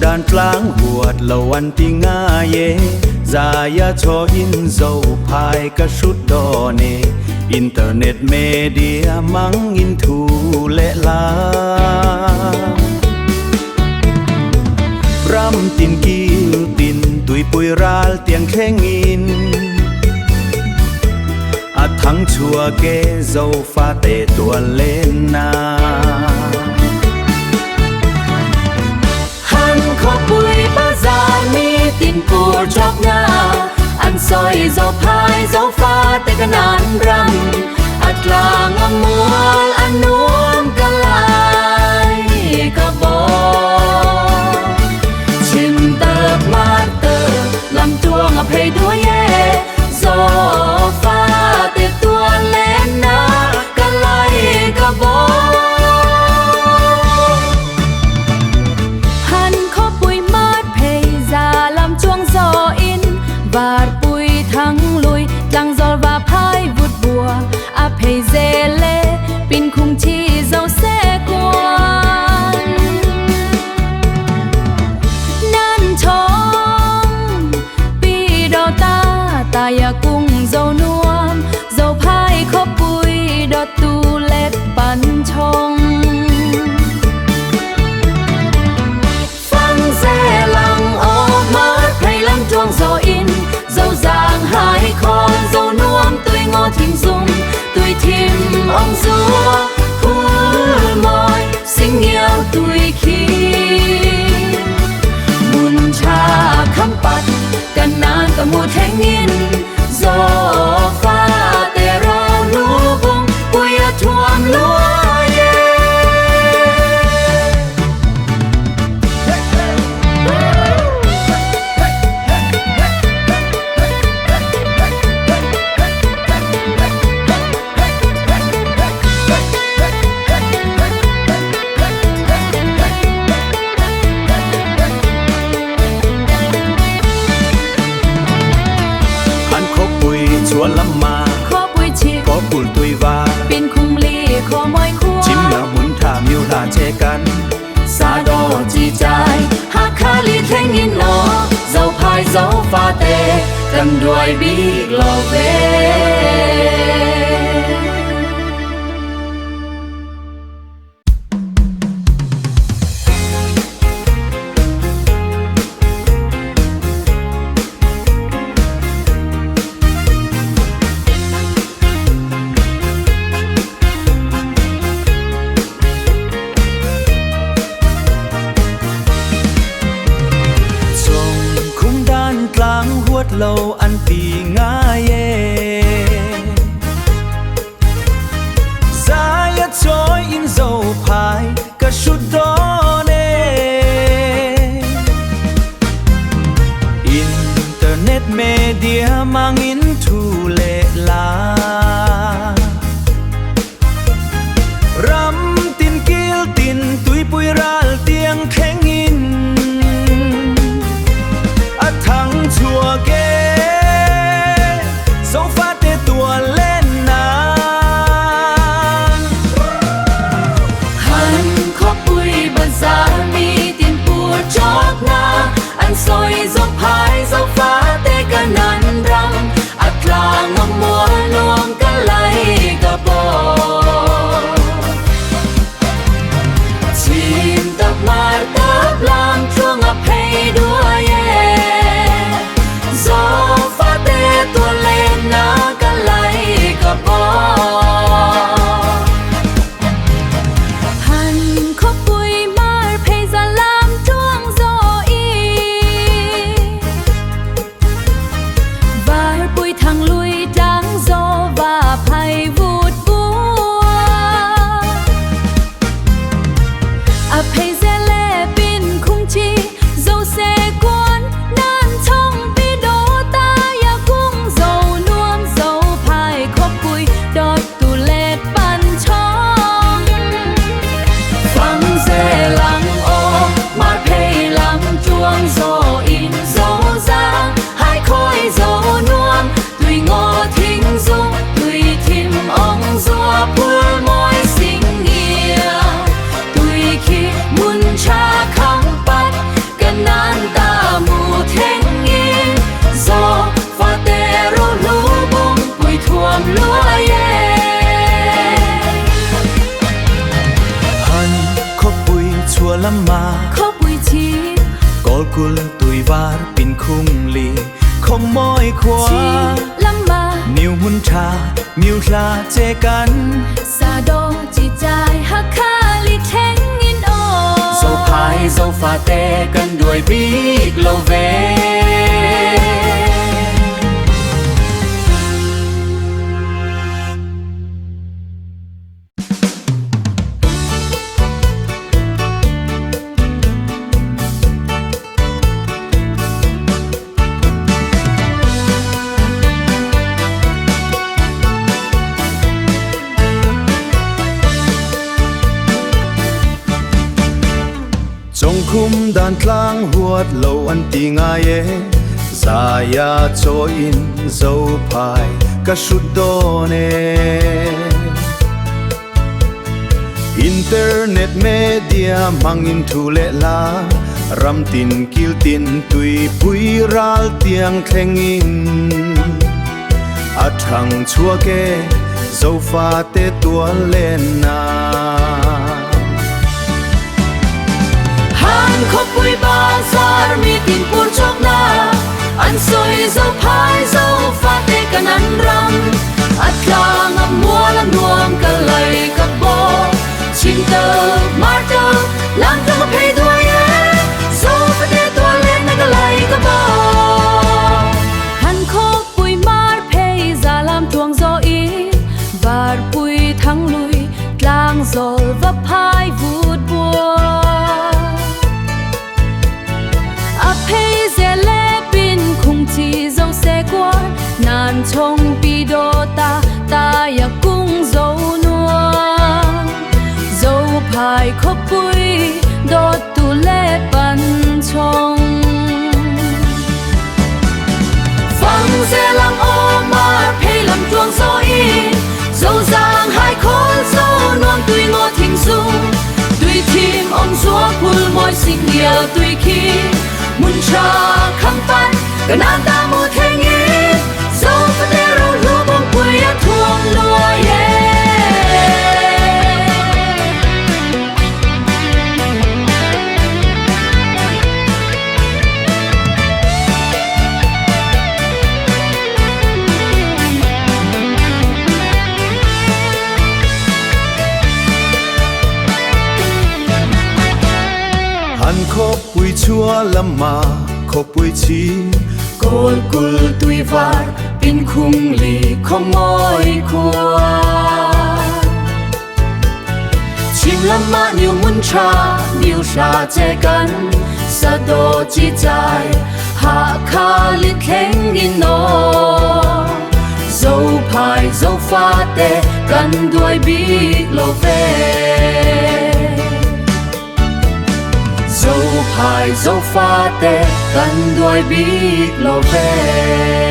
đàn láng huột lầu ăn tiếng nga ye Zaya cho in dâu phai cả sút đò nè Internet media mang in thu lệ la Ram tin kiêu tin tùy bùi ral tiếng khen in thắng chùa kê dâu pha tê tua lên na hắn khó bùi ba già mi tin của chọc nga ăn soi dâu phai dâu pha tê cái nàn răng là ngâm muôn ăn nuông cả lại cả bò chim tơ mát tơ làm chuông ngập hay đuôi ye gió pha tê tua lên na cả lại cả bò hắn khó bùi mát hay già làm chuông gió in và bùi thắng lui chẳng gió và phai vụt bùa áp hay dê lê pin khung chi dâu xe quan nan chong pi đo ta ya cung dâu nuông dâu phai khó bùi đo tu lết bắn chong phăng dê lăng ô mát hay lăng chuông gió in dâu giang hai con dâu nuông tươi ngô thím dung tươi thím ông rúa húi môi xinh yêu tươi khi muôn cha khăm bát cần nan cả một thanh niên gió pha tê rau nú bông bùi thuam lúa chúa lắm mà khó bùi chi có buồn tùy và pin khung ly khó mỏi khua chim là muốn thả miêu là che căn xa đô chi trai hát khá ly thanh in nó dâu phai dâu pha tê cần đuổi biết lò về lâu ăn tì ngã ye giá yết chói in dầu phai cả chút đó nè internet media mang in thu lệ la ram tin kill tin tui pui ral tiếng khen in thắng chùa kê dấu phát tê tua lên na hắn khó bùi bần giá mi tiền bùa chót na ăn soi dấu phai dấu phá tê cả nàn răng là ngâm mùa luông cả lại cả bò chim tập mar tập làm chuông ngập hay đua gió pha tê tua lên na cả lại cả bò hắn khó bùi mar phê ra làm chuông gió y lắm mà khó bùi chi có cul tuổi var pin khung lì không mỏi chi khoa lắm mà nhiều muốn trà nhiều là chê cắn xa đô chỉ dài hạ khá li thánh in ô dâu phai dâu pha tê cần đuổi biết lâu về trong khung đàn thlang huat lâu anh tì ngài ye Zaya cho in dâu phai cả sút đô nè Internet media mang in thu lệ la ram tin kil tin tùy bùi ral tiếng khen in a thằng chua kê dâu pha tê tua lên na han khóc bùi bazar mi tin pur chok na an soi dâu phai dâu pha tê kan an ram at lang am mua lam nuam ka lai ka bo chim tơ mar tơ lang tơ phe đuôi dâu pha tê tua lên na ka lai ka bo han khóc bùi mar phe za lam tuang zo i var bùi thang lui lang zol va phai vut bua nan chong pi do ta ya cung dâu nua dâu phai khóc bùi do tu lệ ban chong phăng xe lang ô mar phe làm tuang gió in dâu giang hai khôn dâu non tùy ngô thình dung tùy thìm ôm gió phul môi xinh nhiều tùy khi mun cha khăm pan cả nan ta mu thế nghi dâu pha tê rau lúa bông quỳ a thuông lúa han khóc bùi chua lắm mà khóc bùi chi col cul tui var pin khung li không ngoi khua chim lam ma nhiều mun cha nhiều sa che kan sa do chi chai hạ kha li khen in no dâu phai dâu pha tê kan đuôi biết lo về dâu phai dâu pha tê kan đuôi biết lo về